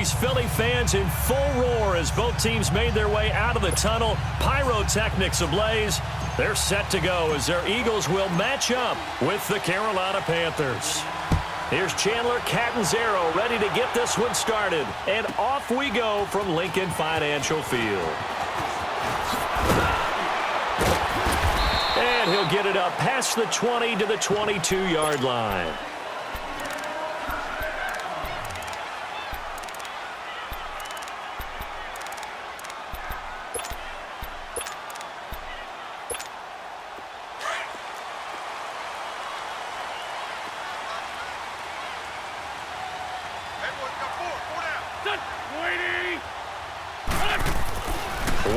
these Philly fans in full roar as both teams made their way out of the tunnel. Pyrotechnics ablaze. They're set to go as their Eagles will match up with the Carolina Panthers. Here's Chandler Catanzaro ready to get this one started. And off we go from Lincoln Financial Field. And he'll get it up past the 20 to the 22-yard line.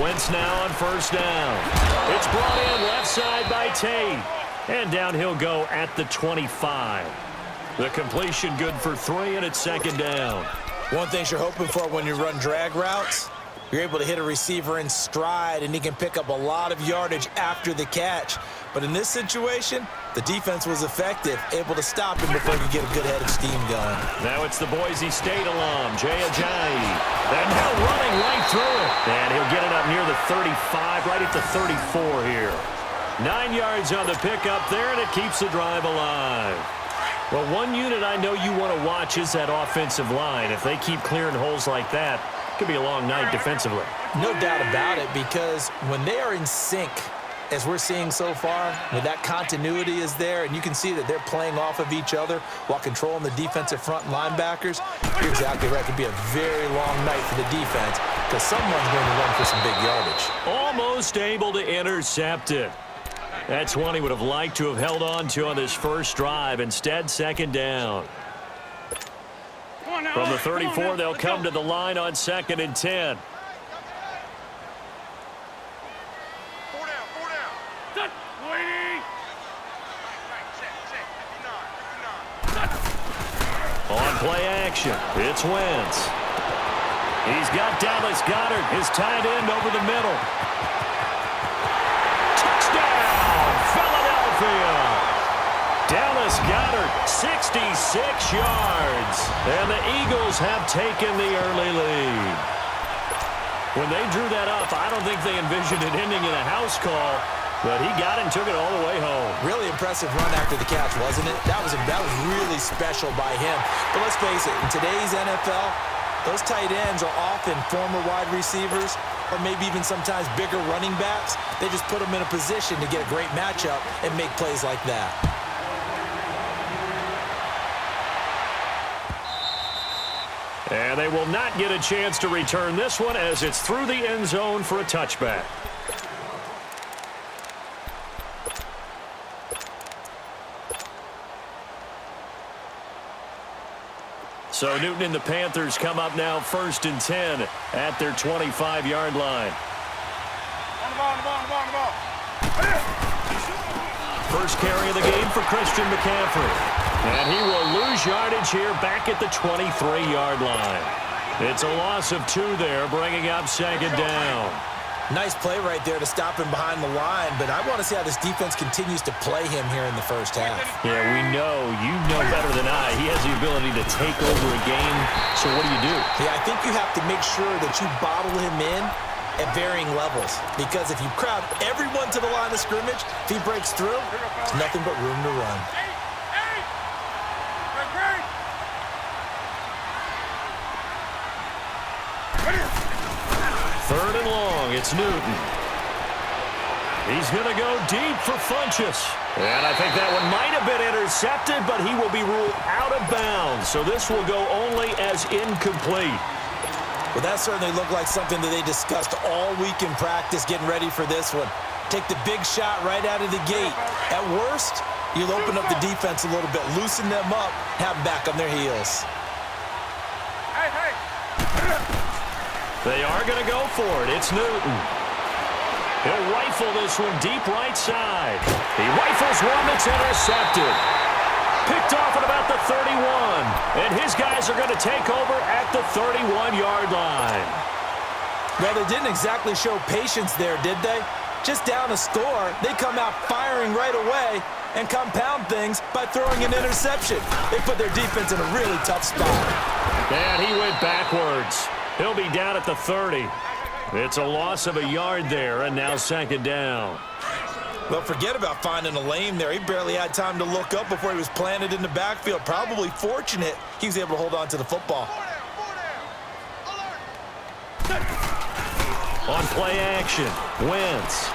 Wentz now on first down. It's brought in left side by Tate. And down he'll go at the 25. The completion good for 3, and it's second down. One thing you're hoping for when you run drag routes, you're able to hit a receiver in stride, and he can pick up a lot of yardage after the catch. But in this situation, the defense was effective, able to stop him before he could get a good head of steam going. Now it's the Boise State alum, Jay Ajayi. And now running right through it. And he'll get it up near the 35, right at the 34 here. 9 yards on the pickup there, and it keeps the drive alive. Well, one unit I know you want to watch is that offensive line. If they keep clearing holes like that, it could be a long night defensively. No doubt about it, because when they are in sync, as we're seeing so far, when that continuity is there, and you can see that they're playing off of each other while controlling the defensive front linebackers, you're exactly right. It could be a very long night for the defense because someone's going to run for some big yardage. Almost able to intercept it. That's one he would have liked to have held on to on this first drive. Instead, second down. From the 34, they'll come to the line on 2nd and 10. On play action, it's Wentz. He's got Dallas Goedert, his tight end, over the middle. Touchdown, Philadelphia! Dallas Goedert, 66 yards. And the Eagles have taken the early lead. When they drew that up, I don't think they envisioned it ending in a house call. But he got it and took it all the way home. Really impressive run after the catch, wasn't it? That was really special by him. But let's face it, in today's NFL, those tight ends are often former wide receivers or maybe even sometimes bigger running backs. They just put them in a position to get a great matchup and make plays like that. And they will not get a chance to return this one as it's through the end zone for a touchback. So Newton and the Panthers come up now 1st and 10 at their 25-yard line. First carry of the game for Christian McCaffrey. And he will lose yardage here back at the 23-yard line. It's a loss of 2 there, bringing up second down. Nice play right there to stop him behind the line, but I want to see how this defense continues to play him here in the first half. Yeah, we know. You know better than I. He has the ability to take over a game. So what do? Yeah, I think you have to make sure that you bottle him in at varying levels, because if you crowd everyone to the line of scrimmage, if he breaks through, there's nothing but room to run. Third and long, it's Newton. He's going to go deep for Funchess. And I think that one might have been intercepted, but he will be ruled out of bounds. So this will go only as incomplete. Well, that certainly looked like something that they discussed all week in practice, getting ready for this one. Take the big shot right out of the gate. At worst, you'll open up the defense a little bit, loosen them up, have them back on their heels. They are going to go for it. It's Newton. He'll rifle this one deep right side. He rifles one that's intercepted. Picked off at about the 31. And his guys are going to take over at the 31-yard line. Well, they didn't exactly show patience there, did they? Just down a score, they come out firing right away and compound things by throwing an interception. They put their defense in a really tough spot. And he went backwards. yards. He'll be down at the 30. It's a loss of a yard there, and now second down. Well, forget about finding a lane there. He barely had time to look up before he was planted in the backfield. Probably fortunate he was able to hold on to the football. On play action, Wentz.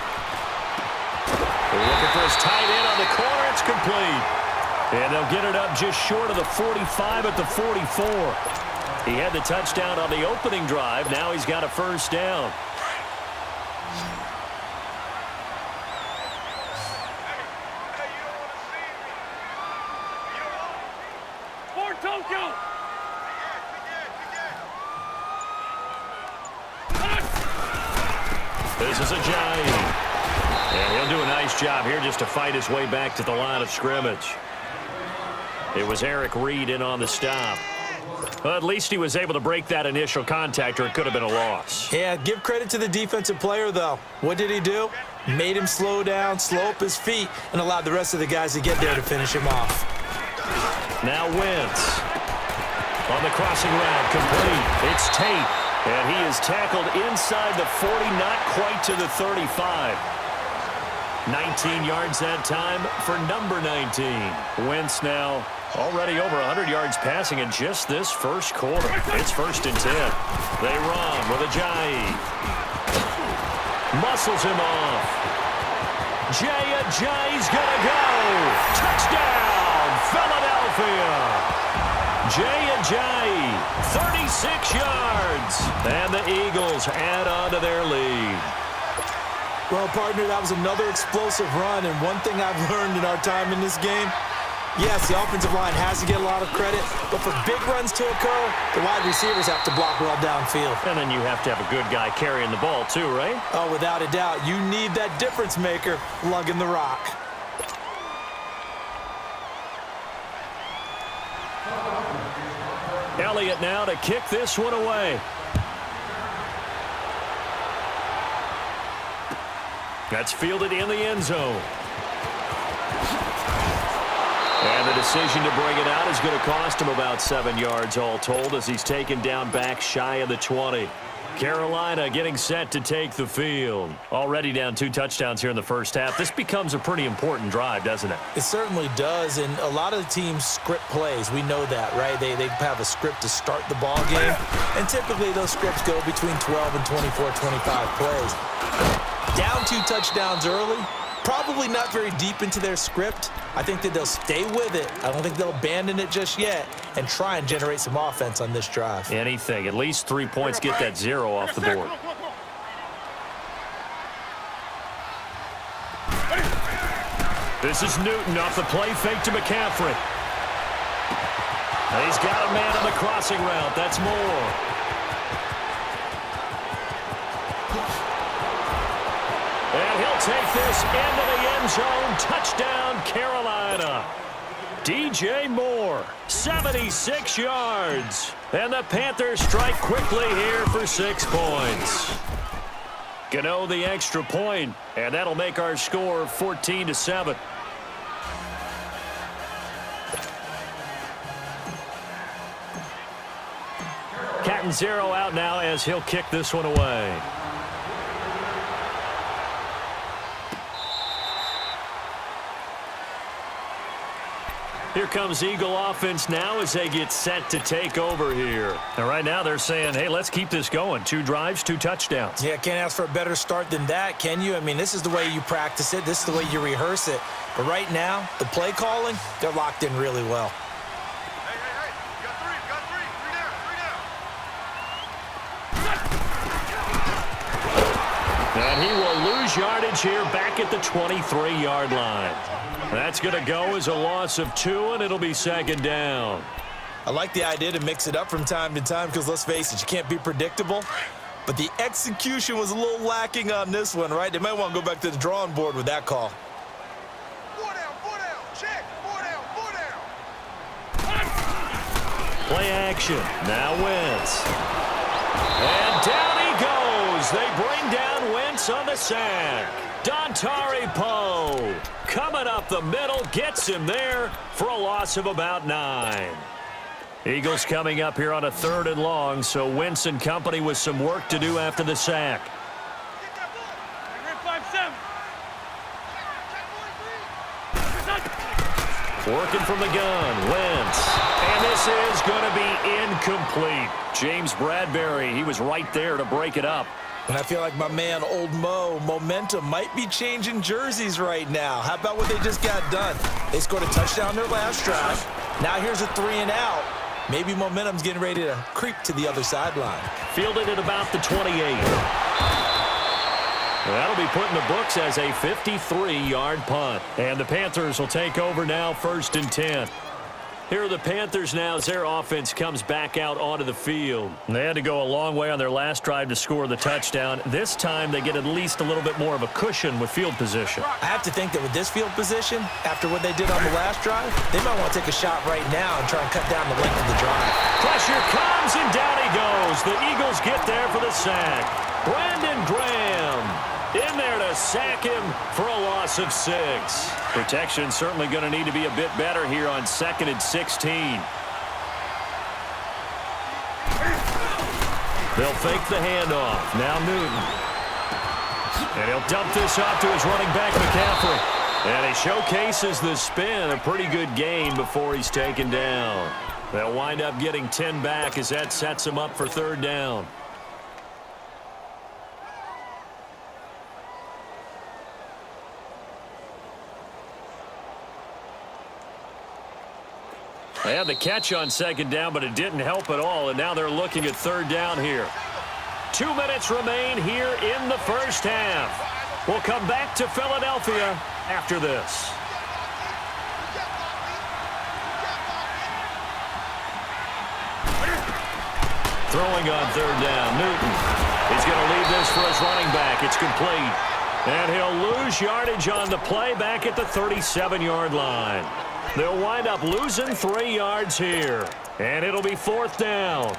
They're looking for his tight end on the corner. It's complete. And they'll get it up just short of the 45 at the 44. He had the touchdown on the opening drive. Now he's got a first down. This is Ajayi. And he'll do a nice job here just to fight his way back to the line of scrimmage. It was Eric Reed in on the stop. Well, at least he was able to break that initial contact, or it could have been a loss. Yeah, give credit to the defensive player, though. What did he do? Made him slow down, slow up his feet, and allowed the rest of the guys to get there to finish him off. Now Wentz. On the crossing route, complete. It's Tate. And he is tackled inside the 40, not quite to the 35. 19 yards that time for number 19. Wentz now already over 100 yards passing in just this first quarter. It's 1st and 10. They run with Ajayi. Muscles him off. Ajayi's gonna go. Touchdown, Philadelphia. Ajayi, 36 yards. And the Eagles add on to their lead. Well, partner, that was another explosive run, and one thing I've learned in our time in this game, yes, the offensive line has to get a lot of credit, but for big runs to occur, the wide receivers have to block well downfield. And then you have to have a good guy carrying the ball too, right? Oh, without a doubt. You need that difference maker lugging the rock. Elliott now to kick this one away. That's fielded in the end zone. And the decision to bring it out is going to cost him about 7 yards all told as he's taken down back shy of the 20. Carolina getting set to take the field. Already down 2 touchdowns here in the first half. This becomes a pretty important drive, doesn't it? It certainly does, and a lot of the teams script plays. We know that, right? They have a script to start the ball game, and typically those scripts go between 12 and 24, 25 plays. Down 2 touchdowns early, probably not very deep into their script. I think that they'll stay with it. I don't think they'll abandon it just yet and try and generate some offense on this drive. Anything. At least 3 points, get that 0 off the board. This is Newton off the play fake to McCaffrey. He's got a man on the crossing route. That's Moore. And he'll take this into the end zone. Touchdown, Carolina. DJ Moore, 76 yards. And the Panthers strike quickly here for 6 points. Gano the extra point, and that'll make our score 14-7. Catanzaro out now as he'll kick this one away. Here comes Eagle offense now as they get set to take over here. And right now they're saying, hey, let's keep this going. 2 drives, 2 touchdowns. Yeah, can't ask for a better start than that, can you? I mean, this is the way you practice it. This is the way you rehearse it. But right now, the play calling, they're locked in really well. Hey, you got 3 down. And he will lose yardage here back at the 23-yard line. That's going to go as a loss of 2, and it'll be second down. I like the idea to mix it up from time to time because, let's face it, you can't be predictable. But the execution was a little lacking on this one, right? They might want to go back to the drawing board with that call. 4 down, check, 4 down. Play action. Now Wentz. And down he goes. They bring down Wentz on the sack. Dontari Poe coming up the middle, gets him there for a loss of about 9. Eagles coming up here on a 3rd and long, so Wentz and company with some work to do after the sack. Working from the gun, Wentz. And this is going to be incomplete. James Bradbury, he was right there to break it up. And I feel like my man, Old Mo, momentum might be changing jerseys right now. How about what they just got done? They scored a touchdown their last drive. Now here's a 3 and out. Maybe momentum's getting ready to creep to the other sideline. Fielded at about the 28. That'll be put in the books as a 53-yard punt. And the Panthers will take over now, 1st and 10. Here are the Panthers now as their offense comes back out onto the field. They had to go a long way on their last drive to score the touchdown. This time they get at least a little bit more of a cushion with field position. I have to think that with this field position, after what they did on the last drive, they might want to take a shot right now and try and cut down the length of the drive. Pressure comes and down he goes. The Eagles get there for the sack. Brandon Graham in there to sack him for a loss of 6. Protection certainly going to need to be a bit better here on 2nd and 16. They'll fake the handoff. Now Newton. And he'll dump this off to his running back, McCaffrey. And he showcases the spin. A pretty good gain before he's taken down. They'll wind up getting 10 back as that sets him up for 3rd down. They had the catch on 2nd down, but it didn't help at all, and now they're looking at 3rd down here. 2 minutes remain here in the 1st half. We'll come back to Philadelphia after this. Throwing on 3rd down, Newton. He's going to leave this for his running back. It's complete. And he'll lose yardage on the play back at the 37-yard line. They'll wind up losing 3 yards here. And it'll be 4th down.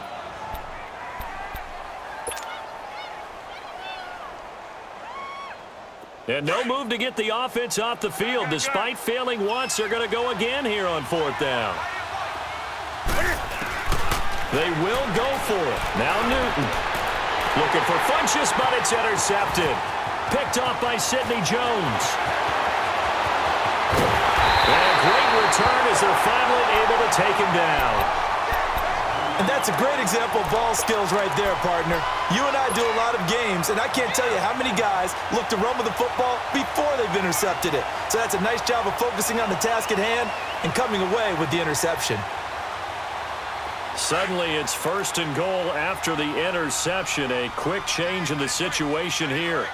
And no move to get the offense off the field. Despite failing once, they're going to go again here on 4th down. They will go for it. Now Newton. Looking for Funchess, but it's intercepted. Picked off by Sidney Jones. And a great return as they're finally able to take him down. And that's a great example of ball skills right there, partner. You and I do a lot of games, and I can't tell you how many guys look to run with the football before they've intercepted it. So that's a nice job of focusing on the task at hand and coming away with the interception. Suddenly it's 1st and goal after the interception. A quick change in the situation here.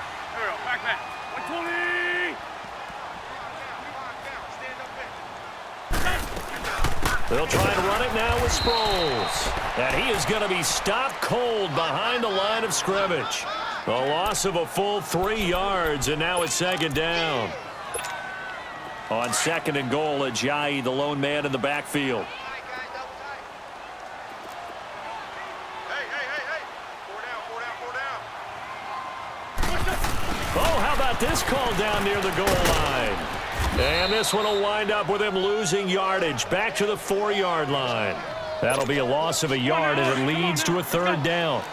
They'll try to run it now with Sproles. And he is going to be stopped cold behind the line of scrimmage. A loss of a full 3 yards, and now it's 2nd down. On 2nd and goal, Ajayi, the lone man in the backfield. Oh, how about this call down near the goal line? And this one will wind up with him losing yardage back to the 4-yard line. That'll be a loss of a yard, and it leads to a 3rd down.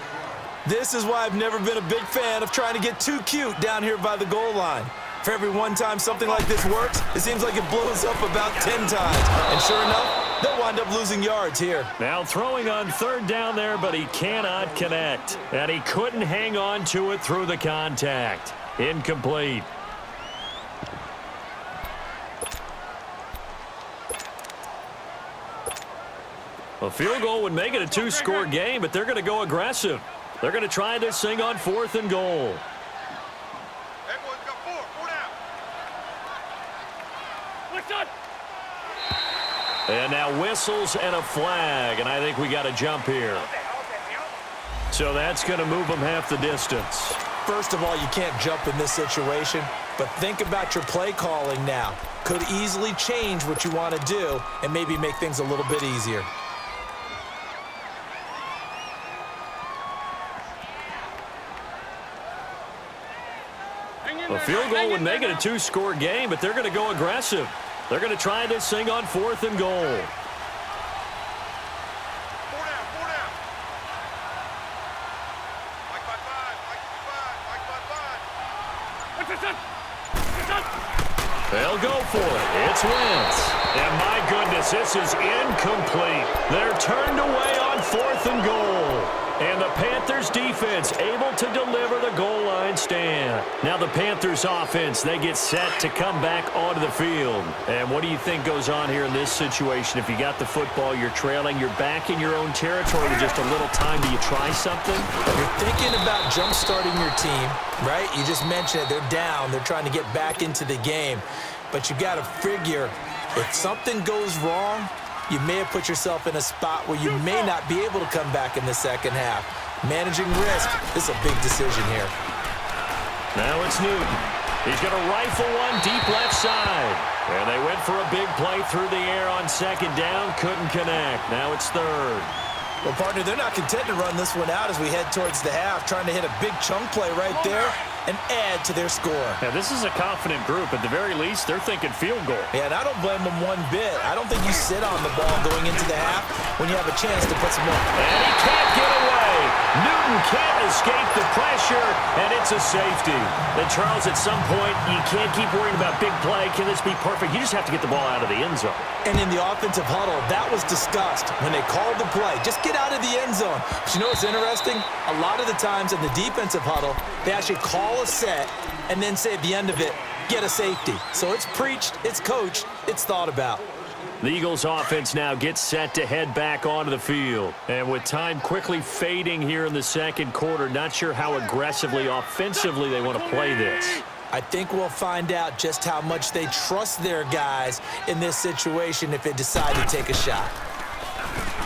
This is why I've never been a big fan of trying to get too cute down here by the goal line. For every one time something like this works, it seems like it blows up about 10 times. And sure enough, they'll wind up losing yards here. Now throwing on 3rd down there, but he cannot connect. And he couldn't hang on to it through the contact. Incomplete. A field goal would make it a 2-score game, but they're going to go aggressive. They're going to try this thing on 4th and goal. And now whistles and a flag, and I think we got a jump here. So that's going to move them half the distance. First of all, you can't jump in this situation, but think about your play calling now. Could easily change what you want to do and maybe make things a little bit easier. A field goal would make it a 2-score game, but they're going to go aggressive. They're going to try this thing on 4th and goal. They'll go for it. It's Wentz. And my goodness, this is incomplete. They're turned away on 4th and goal. And the Panthers defense able to deliver the goal line stand. Now the Panthers offense, they get set to come back onto the field. And what do you think goes on here in this situation? If you got the football, you're trailing, you're back in your own territory with just a little time. Do you try something? You're thinking about jump-starting your team, right? You just mentioned it. They're down. They're trying to get back into the game. But you got to figure if something goes wrong, you may have put yourself in a spot where you may not be able to come back in the second half. Managing risk, this is a big decision here. Now it's Newton. He's going to rifle one deep left side. And they went for a big play through the air on 2nd down. Couldn't connect. Now it's 3rd. Well, partner, they're not content to run this one out as we head towards the half, trying to hit a big chunk play right there and add to their score. Now, this is a confident group. At the very least, they're thinking field goal. Yeah, and I don't blame them one bit. I don't think you sit on the ball going into the half when you have a chance to put some more. And he can't get away. Newton can't escape the pressure, and it's a safety. Then, Charles, at some point, you can't keep worrying about big play. Can this be perfect? You just have to get the ball out of the end zone. And in the offensive huddle, that was discussed when they called the play. Just get out of the end zone. But you know what's interesting? A lot of the times in the defensive huddle, they actually call a set and then say at the end of it, get a safety. So it's preached, it's coached, it's thought about. The Eagles offense now gets set to head back onto the field. And with time quickly fading here in the second quarter, not sure how aggressively, offensively they want to play this. I think we'll find out just how much they trust their guys in this situation if they decide to take a shot.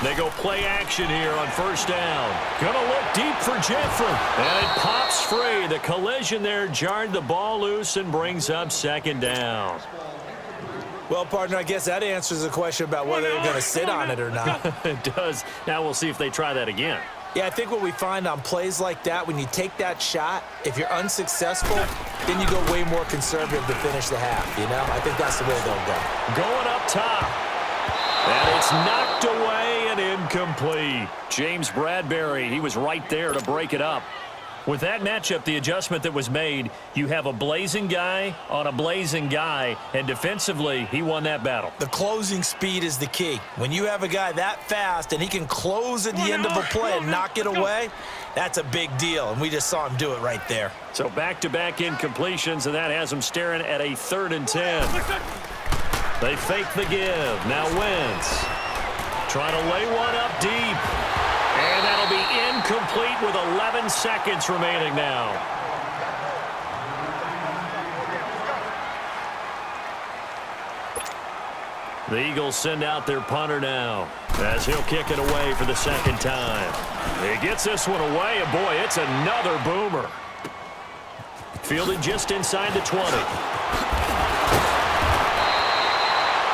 They go play action here on 1st down. Gonna look deep for Jeffrey. And it pops free. The collision there jarred the ball loose and brings up 2nd down. Well, partner, I guess that answers the question about whether they're going to sit on it or not. It does. Now we'll see if they try that again. Yeah, I think what we find on plays like that, when you take that shot, if you're unsuccessful, then you go way more conservative to finish the half, you know? I think that's the way they'll go. Going up top. And it's knocked away and incomplete. James Bradbury, he was right there to break it up. With that matchup, the adjustment that was made, you have a blazing guy on a blazing guy, and defensively, he won that battle. The closing speed is the key. When you have a guy that fast and he can close at the end of a play and knock it away, that's a big deal, and we just saw him do it right there. So back-to-back incompletions, and that has him staring at a 3rd and 10. They fake the give. Now Wentz trying to lay one up deep. And that'll be incomplete with 11 seconds remaining now. The Eagles send out their punter now as he'll kick it away for the 2nd time. He gets this one away, and boy, it's another boomer. Fielded just inside the 20.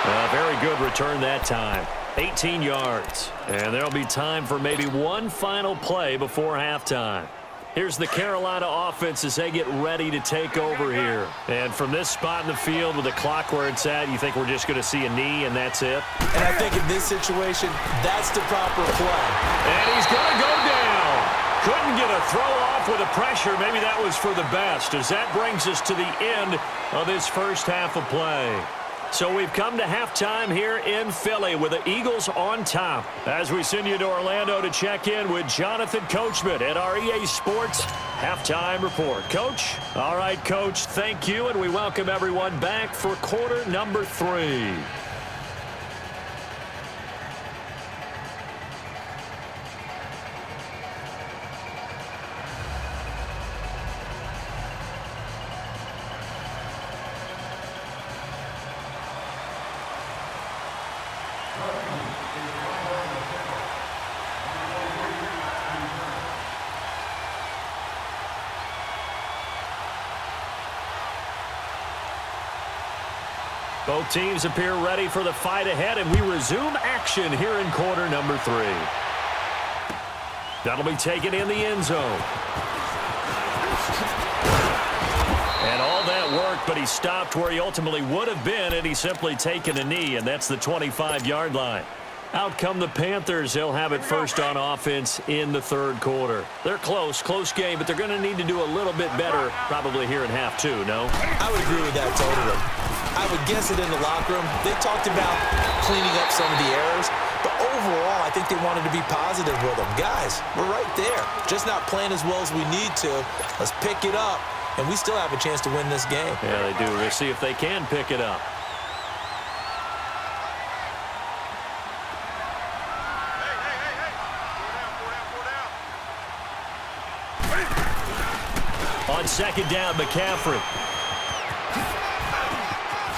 A very good return that time. 18 yards. And there'll be time for maybe one final play before halftime. Here's the Carolina offense as they get ready to take over here. And from this spot in the field with the clock where it's at, you think we're just going to see a knee and that's it? And I think in this situation, that's the proper play. And he's going to go down. Couldn't get a throw off with the pressure. Maybe that was for the best, as that brings us to the end of this first half of play. So we've come to halftime here in Philly with the Eagles on top. As we send you to Orlando to check in with Jonathan Coachman at our EA Sports Halftime Report. Coach? All right, Coach, thank you, and we welcome everyone back for quarter number 3. Both teams appear ready for the fight ahead, and we resume action here in quarter number 3. That'll be taken in the end zone. And all that work, but he stopped where he ultimately would have been, and he's simply taken a knee, and that's the 25-yard line. Out come the Panthers. They'll have it first on offense in the third quarter. They're close game, but they're going to need to do a little bit better probably here in half two, no? I would agree with that totally. I would guess it in the locker room. They talked about cleaning up some of the errors, but overall, I think they wanted to be positive with them. Guys, we're right there. Just not playing as well as we need to. Let's pick it up, and we still have a chance to win this game. Yeah, they do. We'll see if they can pick it up. On second down, McCaffrey.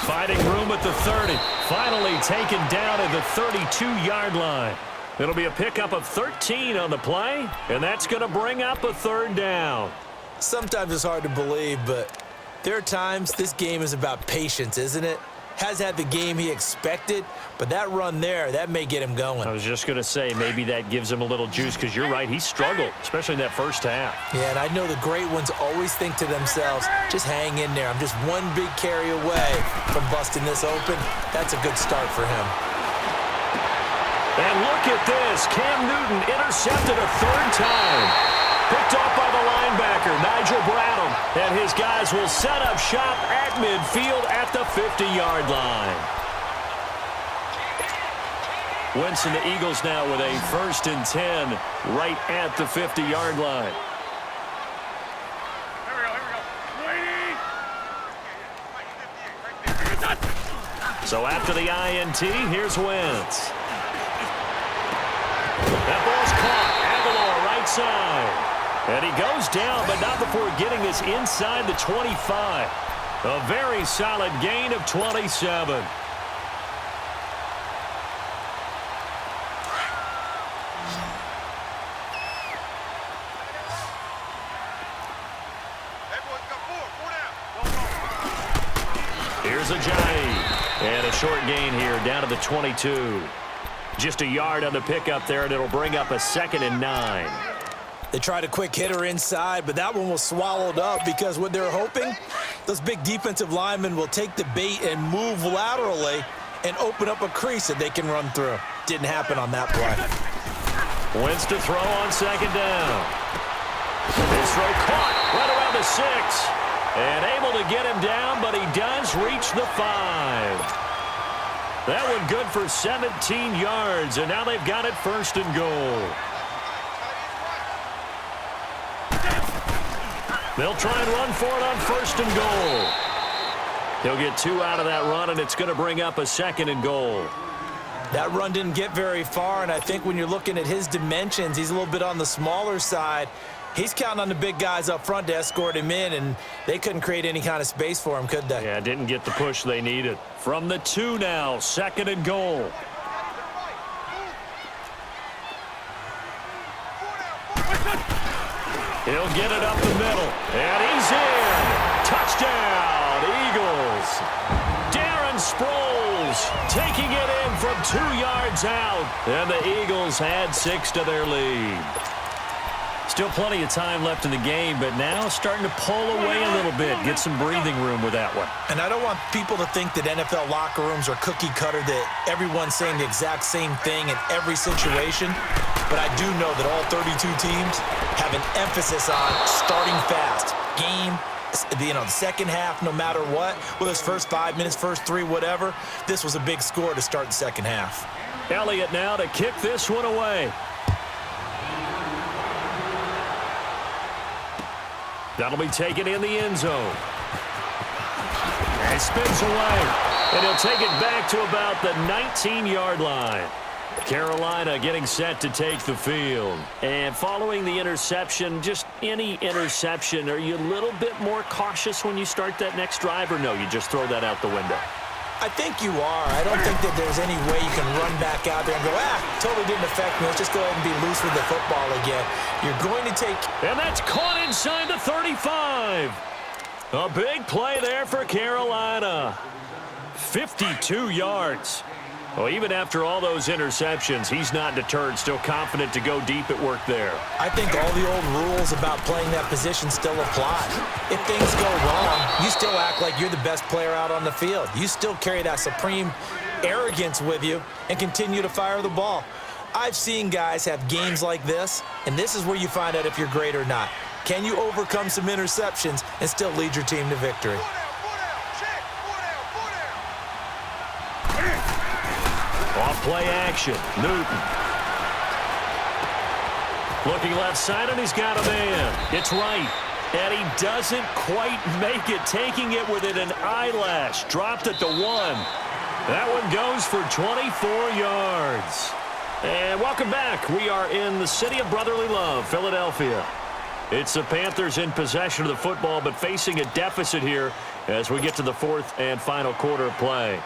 Fighting room at the 30. Finally taken down at the 32-yard line. It'll be a pickup of 13 on the play, and that's going to bring up a third down. Sometimes it's hard to believe, but there are times this game is about patience, isn't it? Has had the game he expected, but that run there, that may get him going. I was just going to say, maybe that gives him a little juice, because you're right, he struggled, especially in that first half. Yeah, and I know the great ones always think to themselves, just hang in there. I'm just one big carry away from busting this open. That's a good start for him. And look at this. Cam Newton intercepted a third time. Picked off by the linebacker, Nigel Bradham. And his guys will set up shop at midfield at the 50-yard line. Wentz and the Eagles now with a 1st and 10 right at the 50-yard line. So after the INT, here's Wentz. That ball's caught. Aguilar right side. And he goes down, but not before getting this inside the 25. A very solid gain of 27. Here's Ajayi. And a short gain here down to the 22. Just a yard on the pickup there, and it'll bring up a 2nd and 9. They tried a quick hitter inside, but that one was swallowed up because what they're hoping, those big defensive linemen will take the bait and move laterally and open up a crease that they can run through. Didn't happen on that play. Wentz to throw on second down. His throw caught right around the 6. And able to get him down, but he does reach the 5. That one good for 17 yards, and now they've got it 1st and goal. They'll try and run for it on 1st and goal. He'll get 2 out of that run, and it's going to bring up a 2nd and goal. That run didn't get very far, and I think when you're looking at his dimensions, he's a little bit on the smaller side. He's counting on the big guys up front to escort him in, and they couldn't create any kind of space for him, could they? Yeah, didn't get the push they needed. From the 2 now, 2nd and goal. He'll get it up the middle, and he's in. Touchdown, Eagles. Darren Sproles taking it in from 2 yards out, and the Eagles add 6 to their lead. Still plenty of time left in the game, but now starting to pull away a little bit, get some breathing room with that one. And I don't want people to think that NFL locker rooms are cookie cutter, that everyone's saying the exact same thing in every situation. But I do know that all 32 teams have an emphasis on starting fast. Game, the second half, no matter what, whether it's first 5 minutes, first 3, whatever, this was a big score to start the second half. Elliott now to kick this one away. That'll be taken in the end zone. And spins away. And he'll take it back to about the 19-yard line. Carolina getting set to take the field. And following the interception, just any interception, are you a little bit more cautious when you start that next drive, or no, you just throw that out the window? I think you are. I don't think that there's any way you can run back out there and go, totally didn't affect me. Let's just go ahead and be loose with the football again. You're going to take... And that's caught inside the 35. A big play there for Carolina. 52 yards. Well, even after all those interceptions, he's not deterred, still confident to go deep at work there. I think all the old rules about playing that position still apply. If things go wrong, you still act like you're the best player out on the field. You still carry that supreme arrogance with you and continue to fire the ball. I've seen guys have games like this, and this is where you find out if you're great or not. Can you overcome some interceptions and still lead your team to victory? Off play action. Newton. Looking left side, and he's got a man. It's right. And he doesn't quite make it, taking it within an eyelash. Dropped at the 1. That one goes for 24 yards. And welcome back. We are in the city of brotherly love, Philadelphia. It's the Panthers in possession of the football, but facing a deficit here as we get to the fourth and final quarter of play.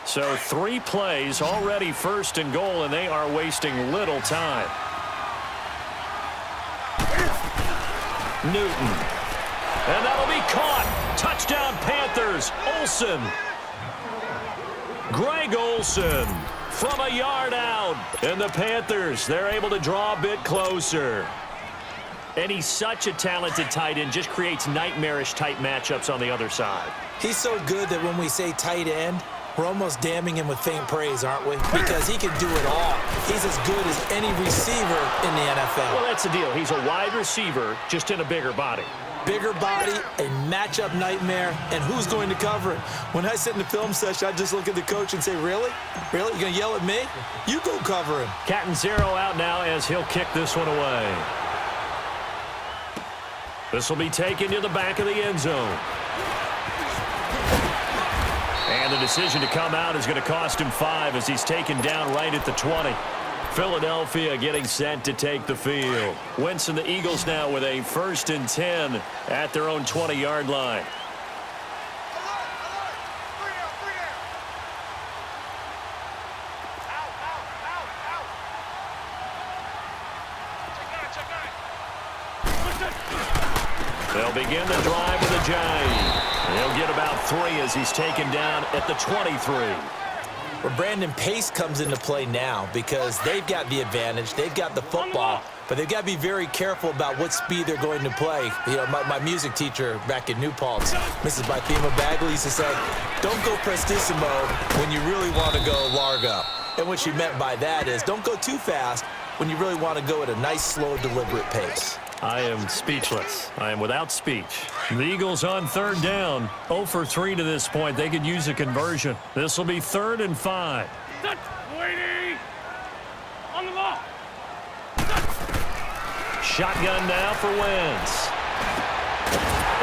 So 3 plays, already first and goal, and they are wasting little time. Newton. And that'll be caught. Touchdown, Panthers. Olsen. Greg Olsen from a yard out. And the Panthers, they're able to draw a bit closer. And he's such a talented tight end, just creates nightmarish-type matchups on the other side. He's so good that when we say tight end, we're almost damning him with faint praise, aren't we? Because he can do it all. He's as good as any receiver in the NFL. Well, that's the deal. He's a wide receiver, just in a bigger body. Bigger body, a matchup nightmare, and who's going to cover it? When I sit in the film session, I just look at the coach and say, really? Really? You're going to yell at me? You go cover him. Catanzaro out now as he'll kick this one away. This will be taken to the back of the end zone. And the decision to come out is going to cost him 5 as he's taken down right at the 20. Philadelphia getting set to take the field. Wentz and the Eagles now with a 1st and 10 at their own 20-yard line. They'll begin the drive with a giant. He'll get about 3 as he's taken down at the 23. Well, Brandon, pace comes into play now because they've got the advantage. They've got the football, but they've got to be very careful about what speed they're going to play. You know, my music teacher back in New Paltz, Mrs. Bythema Bagley, used to say, don't go prestissimo when you really want to go largo. And what she meant by that is don't go too fast when you really want to go at a nice, slow, deliberate pace. I am speechless. I am without speech. The Eagles on 3rd down. 0 for 3 to this point. They could use a conversion. This will be 3rd and 5. Waiting on the ball. Shotgun now for Wentz.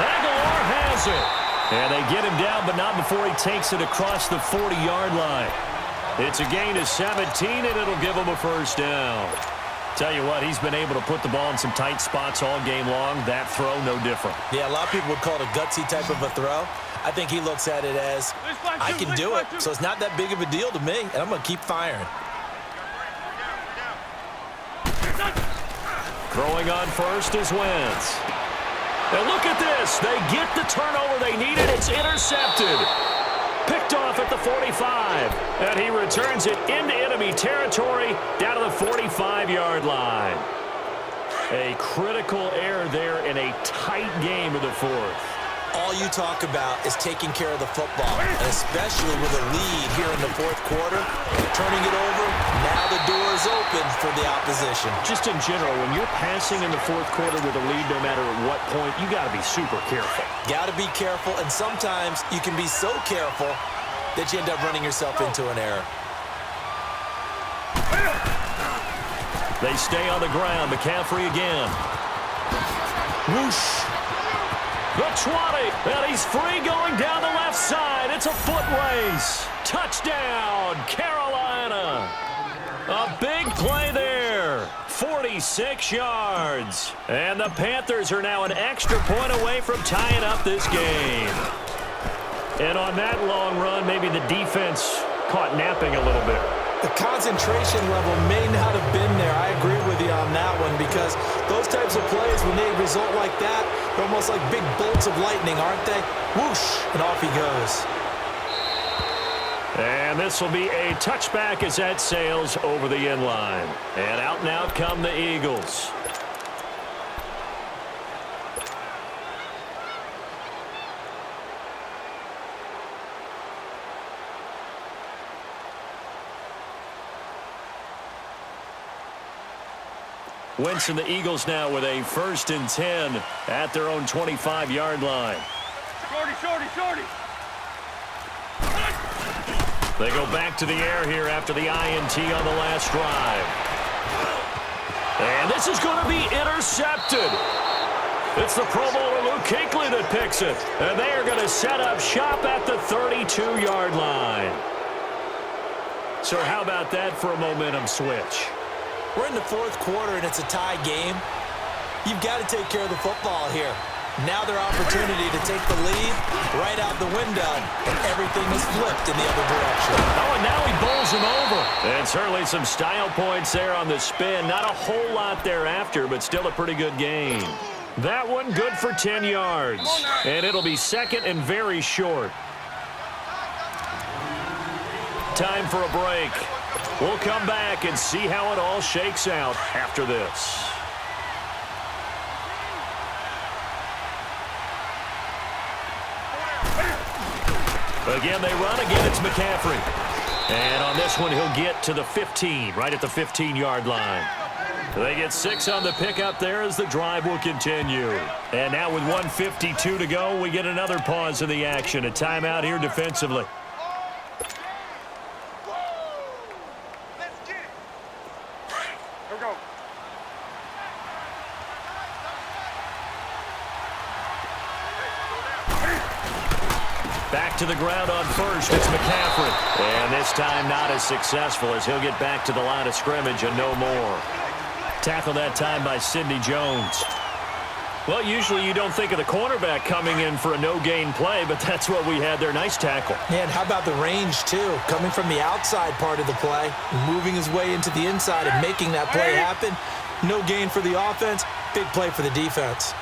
Aguilar has it. And they get him down, but not before he takes it across the 40-yard line. It's a gain of 17, and it'll give him a 1st down. Tell you what, he's been able to put the ball in some tight spots all game long. That throw, no different. Yeah, a lot of people would call it a gutsy type of a throw. I think he looks at it as, I can do it, so it's not that big of a deal to me, and I'm going to keep firing. Throwing on first is Wentz. And look at this. They get the turnover they needed. It's intercepted. Picked off at the 45. And he returns it into enemy territory down to the 45-yard line. A critical error there in a tight game of the 4th. All you talk about is taking care of the football, and especially with a lead here in the 4th quarter, turning it over, now the door is open for the opposition. Just in general, when you're passing in the 4th quarter with a lead, no matter at what point, you got to be super careful. Got to be careful, and sometimes you can be so careful that you end up running yourself into an error. They stay on the ground. McCaffrey again. Whoosh. The 20, and he's free going down the left side. It's a foot race. Touchdown, Carolina. A big play there. 46 yards. And the Panthers are now an extra point away from tying up this game. And on that long run, maybe the defense caught napping a little bit. The concentration level may not have been there. I agree with you on that one because those types of plays, when they result like that, they're almost like big bolts of lightning, aren't they? Whoosh, and off he goes. And this will be a touchback as that sails over the end line. And out and out come the Eagles. Winston, the Eagles now with a 1st and 10 at their own 25-yard line. Shorty. They go back to the air here after the INT on the last drive. And this is going to be intercepted. It's the Pro Bowler Luke Kuechly that picks it. And they are going to set up shop at the 32-yard line. So how about that for a momentum switch? We're in the 4th quarter, and it's a tie game. You've got to take care of the football here. Now their opportunity to take the lead right out the window, and everything is flipped in the other direction. Oh, and now he bowls him over. And certainly some style points there on the spin. Not a whole lot thereafter, but still a pretty good game. That one good for 10 yards. And it'll be 2nd and very short. Time for a break. We'll come back and see how it all shakes out after this. Again, they run. Again, it's McCaffrey. And on this one, he'll get to the 15, right at the 15-yard line. They get 6 on the pickup there as the drive will continue. And now with 1:52 to go, we get another pause in the action. A timeout here defensively. Let's get it. Here we go. Back to the ground on 1st. It's McCaffrey. And this time not as successful as he'll get back to the line of scrimmage and no more. Tackled that time by Sidney Jones. Well, usually you don't think of the cornerback coming in for a no-gain play, but that's what we had there. Nice tackle. And how about the range, too? Coming from the outside part of the play, moving his way into the inside and making that play happen. No gain for the offense, big play for the defense.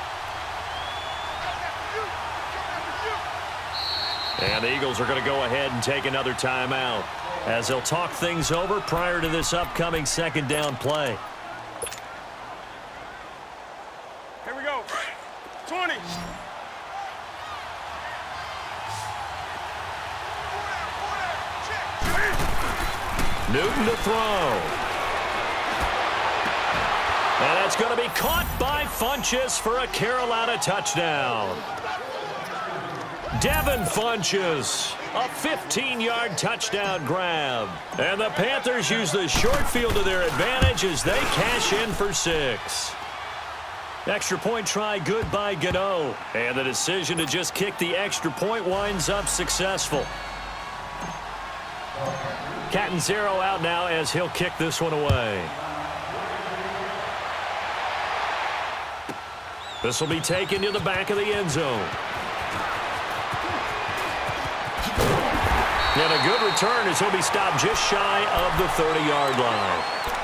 And the Eagles are going to go ahead and take another timeout as they'll talk things over prior to this upcoming 2nd down play. Here we go. 20. Newton to throw. And that's going to be caught by Funchess for a Carolina touchdown. Devin Funchess, a 15-yard touchdown grab. And the Panthers use the short field to their advantage as they cash in for 6. Extra point try good by Gano. And the decision to just kick the extra point winds up successful. Catanzaro out now as he'll kick this one away. This will be taken to the back of the end zone. And a good return as he'll be stopped just shy of the 30-yard line.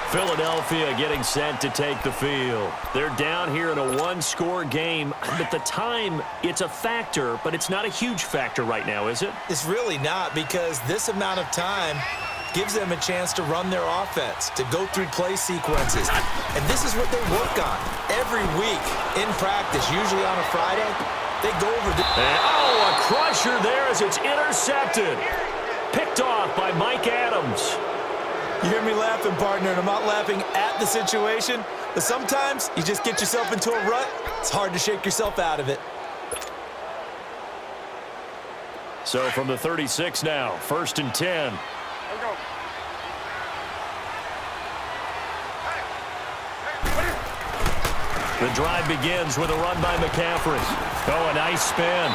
Philadelphia getting set to take the field. They're down here in a 1-score game. But the time, it's a factor, but it's not a huge factor right now, is it? It's really not, because this amount of time gives them a chance to run their offense, to go through play sequences. And this is what they work on every week in practice, usually on a Friday. They go over the... a crusher there as it's intercepted. Picked off by Mike Adams. You hear me laughing, partner, and I'm not laughing at the situation, but sometimes you just get yourself into a rut. It's hard to shake yourself out of it. So from the 36 now, 1st and 10. Here we go. The drive begins with a run by McCaffrey. Oh, a nice spin.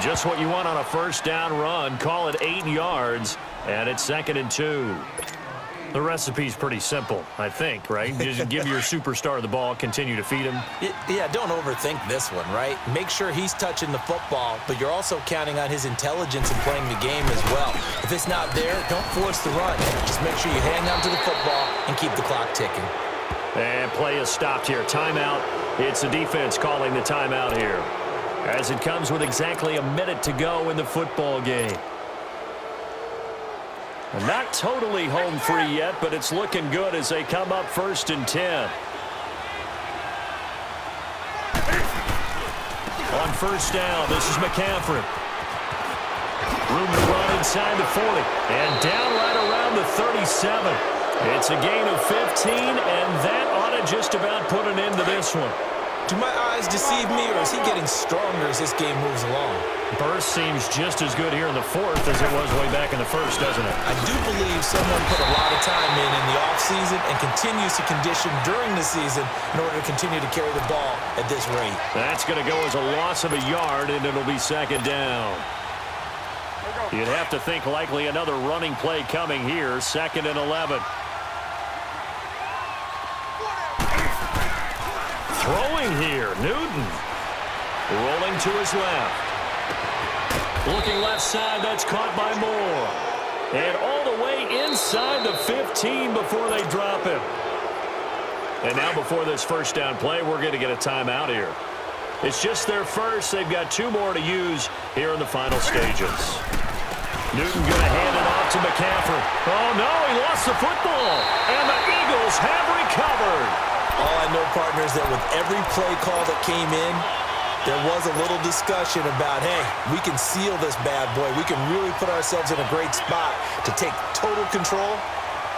Just what you want on a 1st down run. Call it 8 yards, and it's 2nd and 2. The recipe's pretty simple, I think, right? Just give your superstar the ball, continue to feed him. Yeah, don't overthink this one, right? Make sure he's touching the football, but you're also counting on his intelligence in playing the game as well. If it's not there, don't force the run. Just make sure you hang on to the football and keep the clock ticking. And play is stopped here. Timeout. It's the defense calling the timeout here, as it comes with exactly a minute to go in the football game. Not totally home free yet, but it's looking good as they come up 1st and 10. On 1st down, this is McCaffrey. Room to run inside the 40. And down right around the 37. It's a gain of 15, and that ought to just about put an end to this one. Do my eyes deceive me, or is he getting stronger as this game moves along? Burst seems just as good here in the fourth as it was way back in the first, doesn't it? I do believe someone put a lot of time in the offseason and continues to condition during the season in order to continue to carry the ball at this rate. That's going to go as a loss of a yard, and it'll be second down. You'd have to think likely another running play coming here, 2nd and 11. Throwing here, Newton. Rolling to his left. Looking left side, that's caught by Moore. And all the way inside the 15 before they drop him. And now before this first down play, we're going to get a timeout here. It's just their first. They've got 2 more to use here in the final stages. Newton going to hand it off to McCaffrey. Oh, no, he lost the football. And the Eagles have recovered. All I know, partner, is that with every play call that came in, there was a little discussion about, hey, we can seal this bad boy. We can really put ourselves in a great spot to take total control,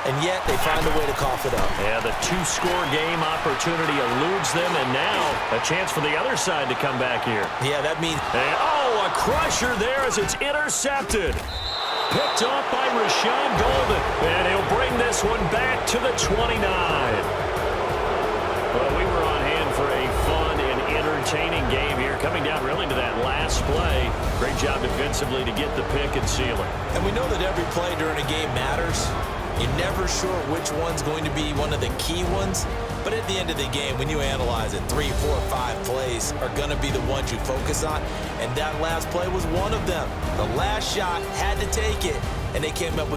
and yet they find a way to cough it up. Yeah, the 2-score game opportunity eludes them, and now a chance for the other side to come back here. Yeah, that means... And, oh, a crusher there as it's intercepted. Picked off by Rashawn Golden, and he'll bring this one back to the 29. Well, we were on hand for a fun and entertaining game here, coming down really to that last play. Great job defensively to get the pick and seal it. And we know that every play during a game matters. You're never sure which one's going to be one of the key ones. But at the end of the game, when you analyze it, 3, 4, 5 plays are going to be the ones you focus on. And that last play was one of them. The last shot had to take it, and they came up with